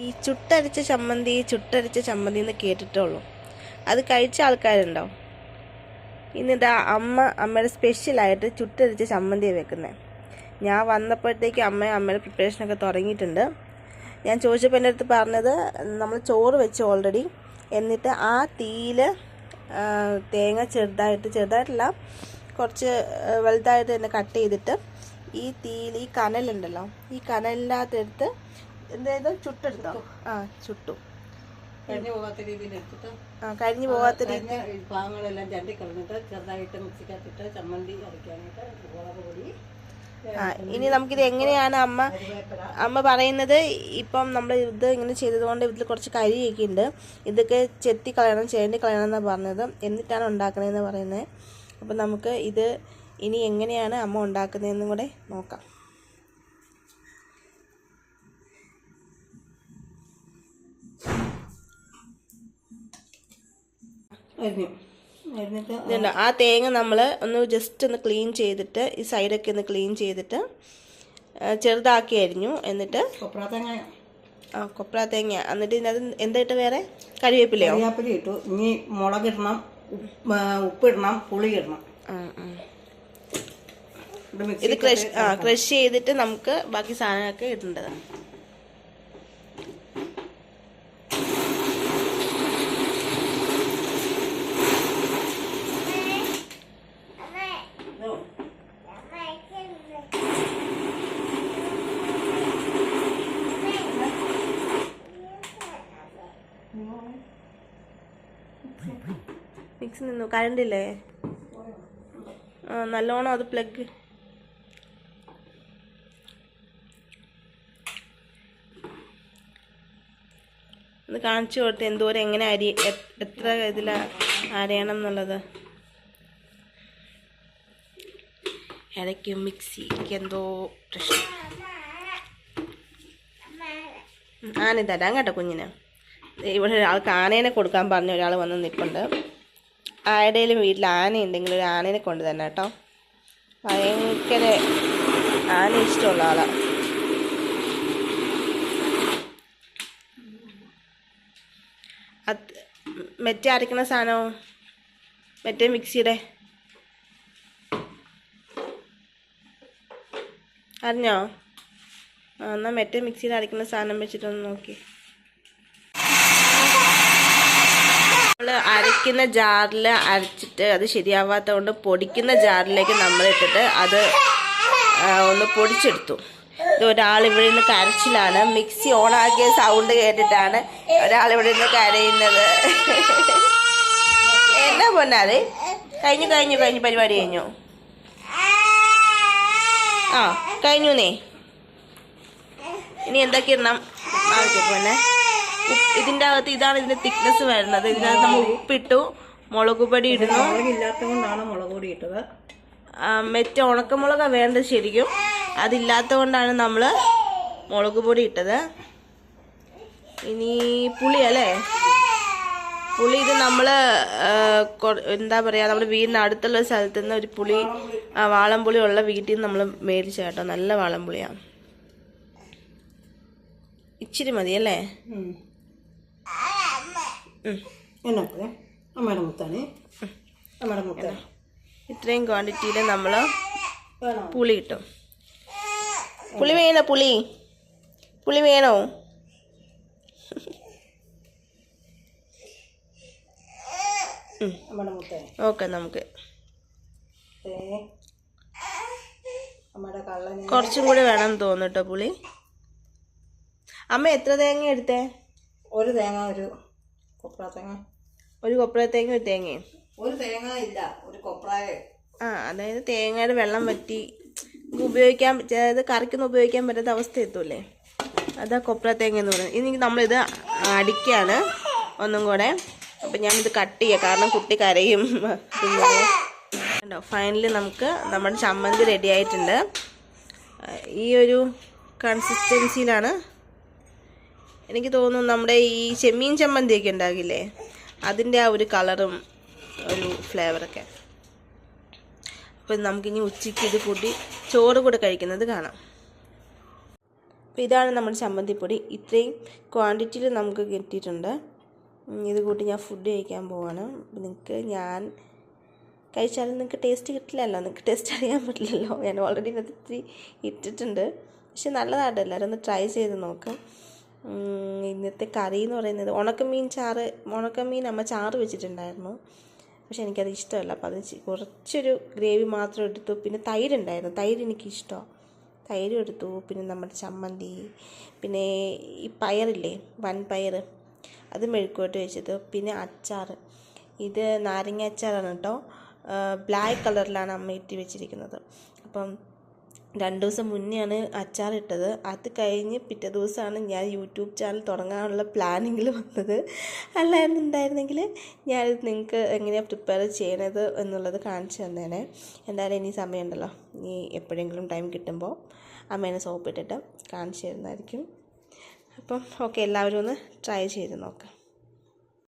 ഈ ചുട്ടരച്ച ചമ്മന്തി എന്ന് കേട്ടിട്ടുള്ളൂ. അത് കഴിച്ച ആൾക്കാരുണ്ടോ? ഇന്നിതാ അമ്മയുടെ സ്പെഷ്യലായിട്ട് ചുട്ടരച്ച ചമ്മന്തിയാണ് വെക്കുന്നത്. ഞാൻ വന്നപ്പോഴത്തേക്ക് അമ്മയുടെ പ്രിപ്പറേഷനൊക്കെ തുടങ്ങിയിട്ടുണ്ട്. ഞാൻ ചോദിച്ചപ്പോൾ എൻ്റെ അടുത്ത് പറഞ്ഞത് നമ്മൾ ചോറ് വെച്ച് ഓൾറെഡി, എന്നിട്ട് ആ തീയിൽ തേങ്ങ ചെറുതായിട്ടല്ല കുറച്ച് വലുതായിട്ട് തന്നെ കട്ട് ചെയ്തിട്ട് ഈ തീയിൽ ഈ കനലുണ്ടല്ലോ, ഈ കനലിൻ്റെ അകത്തെടുത്ത് എന്തായാലും ചുട്ടെടുത്തോ. ചുട്ടു കരിഞ്ഞു പോകാത്ത രീതിയിൽ എടുത്തിട്ട് കരിഞ്ഞു പോകാത്ത രീതി ഭാഗങ്ങളെല്ലാം ചണ്ടി കളഞ്ഞിട്ട് ചെറുതായിട്ട് മിക്സിക്കകത്തിട്ട് ചമ്മന്തി അരയ്ക്കാനായിട്ട് മുളക് പൊടി. ഇനി നമുക്കിത് എങ്ങനെയാണ് അമ്മ പറയുന്നത്. ഇപ്പം നമ്മൾ ഇത് ഇങ്ങനെ ചെയ്തതുകൊണ്ട് ഇതിൽ കുറച്ച് കരിയൊക്കെ ഉണ്ട്. ഇതൊക്കെ ചെത്തി കളയണം, ചേണ്ടി കളയണം എന്നാണ് പറഞ്ഞത്. എന്നിട്ടാണ് ഉണ്ടാക്കണതെന്ന് പറയുന്നത്. അപ്പം നമുക്ക് ഇത് ഇനി എങ്ങനെയാണ് അമ്മ ഉണ്ടാക്കുന്നതെന്നും കൂടെ നോക്കാം. ആ തേങ്ങ നമ്മൾ ജസ്റ്റ് ഒന്ന് ക്ലീൻ ചെയ്തിട്ട് ഈ സൈഡൊക്കെ ഒന്ന് ക്ലീൻ ചെയ്തിട്ട് ചെറുതാക്കി അരിഞ്ഞു. എന്നിട്ട് കൊപ്ര തേങ്ങ, എന്നിട്ട് ഇതിനകത്ത് എന്തായിട്ട് വേറെ കരിവേപ്പിലയോ ഇട്ടു. ഇനി മുളകിടണം, ഉപ്പിടണം, പുളി ഇടണം. ഇത് ക്രഷ് ചെയ്തിട്ട് നമുക്ക് ബാക്കി സാധനമൊക്കെ ഇടേണ്ടതാണ്. മിക്സ് നിന്നു, കറണ്ട് ഇല്ലേ? നല്ലോണം അത് പ്ലഗ് ഒന്ന് കാണിച്ചു കൊടുത്ത് എന്തോരം എങ്ങനെ എത്ര ഇതിൽ അരയണം എന്നുള്ളത്. ഇടയ്ക്ക് മിക്സിക്ക് എന്തോ പ്രശ്നം. ആന തരാം കേട്ടോ കുഞ്ഞിന്. ഇവിടെ ഒരാൾക്ക് ആനേനെ കൊടുക്കാൻ പറഞ്ഞ ഒരാൾ വന്ന് നിൽപ്പുണ്ട്. ആരുടെയും വീട്ടിൽ ആനയുണ്ടെങ്കിൽ ഒരു ആനേനെ കൊണ്ട് തന്നെ കേട്ടോ. ഭയങ്കര ആന ഇഷ്ടമുള്ള ആളാണ്. മറ്റേ അരയ്ക്കുന്ന സാധനമോ മറ്റേ മിക്സിയുടെ അറിഞ്ഞോ? എന്നാൽ മറ്റേ മിക്സിയിൽ അരയ്ക്കുന്ന സാധനം വെച്ചിട്ടൊന്ന് നോക്കി. നമ്മൾ അരയ്ക്കുന്ന ജാറിൽ അരച്ചിട്ട് അത് ശരിയാവാത്ത കൊണ്ട് പൊടിക്കുന്ന ജാറിലേക്ക് നമ്മൾ ഇട്ടിട്ട് അത് ഒന്ന് പൊടിച്ചെടുത്തു. ഇത് ഒരാൾ ഇവിടെ നിന്ന് കരച്ചിലാണ്. മിക്സി ഓണാക്കിയ സൗണ്ട് കേട്ടിട്ടാണ് ഒരാൾ ഇവിടെ നിന്ന് കരയുന്നത്. എന്നാ പൊന്നാല് കഴിഞ്ഞു പരിപാടി കഴിഞ്ഞു. കഴിഞ്ഞുന്നേ. ഇനി എന്തൊക്കെ ഇടണം? പൊന്നെ ഇതിൻ്റെ അകത്ത് ഇതാണ് ഇതിൻ്റെ തിക്നെസ് വരുന്നത്. ഇതിനകത്ത് നമ്മൾ ഉപ്പിട്ടു, മുളക് പൊടി ഇടുന്നു. മുളകില്ലാത്തതുകൊണ്ടാണ് മുളക് പൊടി ഇട്ടത്. മറ്റേ ഉണക്കമുളകാണ് വേണ്ടത് ശരിക്കും. അതില്ലാത്ത കൊണ്ടാണ് നമ്മൾ മുളക് പൊടി ഇട്ടത്. ഇനി പുളി അല്ലേ? പുളി ഇത് നമ്മൾ എന്താ പറയുക, നമ്മുടെ വീടിന് അടുത്തുള്ള സ്ഥലത്ത് നിന്ന് ഒരു പുളി, വാളംപുളി ഉള്ള വീട്ടിൽ നിന്ന് നമ്മൾ മേടിച്ച കേട്ടോ. നല്ല വാളംപുളിയാണ്. ഇച്ചിരി മതി അല്ലേ? ഇത്രയും ക്വാണ്ടിറ്റിയിൽ നമ്മൾ പുളി ഇട്ടു. പുളി വേണോ? പുളി വേണോ? ഓക്കെ, നമുക്ക് കുറച്ചും കൂടെ വേണം തോന്നുന്നു കേട്ടോ പുളി. അമ്മ എത്ര തേങ്ങ എടുത്തേ? ഒരു തേങ്ങ, ഒരു കൊപ്ര തേങ്ങ. ഒരു കൊപ്ര തേങ്ങ, ഒരു തേങ്ങയും. ഒരു തേങ്ങ ഇല്ല, ഒരു കൊപ്രായ. അതായത് തേങ്ങയുടെ വെള്ളം വറ്റി ഉപയോഗിക്കാൻ, അതായത് കറിക്കൊന്നും ഉപയോഗിക്കാൻ പറ്റാത്ത അവസ്ഥ എത്തൂല്ലേ, അതാ കൊപ്ര തേങ്ങ എന്ന് പറയുന്നത്. ഇനി നമ്മളിത് അടിക്കാണ് ഒന്നും കൂടെ. അപ്പം ഞാനിത് കട്ട് ചെയ്യാം, കാരണം കുട്ടി കരയും. ഫൈനലി നമുക്ക് നമ്മുടെ ചമ്മന്തി റെഡി ആയിട്ടുണ്ട്. ഈ ഒരു കൺസിസ്റ്റൻസിയിലാണ് എനിക്ക് തോന്നുന്നു. നമ്മുടെ ഈ ചെമ്മീൻ ചമ്മന്തിയൊക്കെ ഉണ്ടാകില്ലേ, അതിൻ്റെ ആ ഒരു കളറും ഒരു ഫ്ലേവറൊക്കെ. അപ്പം നമുക്കിനി ഉച്ചയ്ക്ക് ഇത് കൂട്ടി ചോറ് കൂടെ കഴിക്കുന്നത് കാണാം. അപ്പോൾ ഇതാണ് നമ്മുടെ ചമ്മന്തിപ്പൊടി. ഇത്രയും ക്വാണ്ടിറ്റിയിൽ നമുക്ക് കിട്ടിയിട്ടുണ്ട്. ഇത് കൂട്ടി ഞാൻ ഫുഡ് കഴിക്കാൻ പോവാണ്. അപ്പോൾ ഞാൻ കഴിച്ചാലും നിങ്ങൾക്ക് ടേസ്റ്റ് കിട്ടില്ലല്ലോ, നിങ്ങൾക്ക് ടേസ്റ്റ് അറിയാൻ പറ്റില്ലല്ലോ. ഞാൻ ഓൾറെഡി ഇതിനകത്ത് ഇത്തിരി ഇട്ടിട്ടുണ്ട്. പക്ഷെ നല്ലതായിട്ട് എല്ലാവരും ഒന്ന് ട്രൈ ചെയ്ത് നോക്കാം. ഇന്നത്തെ കറി എന്ന് പറയുന്നത് ഉണക്കമീൻ അമ്മ ചാറ് വെച്ചിട്ടുണ്ടായിരുന്നു. പക്ഷെ എനിക്കത് ഇഷ്ടമല്ല. അപ്പോൾ അത് കുറച്ചൊരു ഗ്രേവി മാത്രം എടുത്തു. പിന്നെ തൈരുണ്ടായിരുന്നു, തൈര് എനിക്കിഷ്ടമാണ്. തൈരും എടുത്തു. പിന്നെ നമ്മുടെ ചമ്മന്തി, പിന്നെ ഈ പയറില്ലേ, വൻപയർ, അത് മെഴുക്കുവരട്ടി വെച്ചത്. പിന്നെ അച്ചാർ, ഇത് നാരങ്ങ അച്ചാറാണ് കേട്ടോ. ബ്ലാക്ക് കളറിലാണ് അമ്മ ഇട്ട് വെച്ചിരിക്കുന്നത്. അപ്പം 2 ദിവസം മുന്നെയാണ് അച്ചാർ ഇട്ടത്. അത് കഴിഞ്ഞ് പിറ്റേ ദിവസമാണ് ഞാൻ യൂട്യൂബ് ചാനൽ തുടങ്ങാനുള്ള പ്ലാനിങ്ങിൽ വന്നത്. അല്ലായിരുന്നുണ്ടായിരുന്നെങ്കിൽ ഞാനിത് നിങ്ങൾക്ക് എങ്ങനെയാണ് പ്രിപ്പയർ ചെയ്യണത് എന്നുള്ളത് കാണിച്ചു തന്നേനെ. എന്തായാലും ഇനി സമയമുണ്ടല്ലോ, ഇനി എപ്പോഴെങ്കിലും ടൈം കിട്ടുമ്പോൾ അമ്മേനെ സോപ്പിട്ടിട്ട് കാണിച്ചു തരുന്നതായിരിക്കും. അപ്പം ഓക്കെ, എല്ലാവരും ഒന്ന് ട്രൈ ചെയ്ത് നോക്കാം.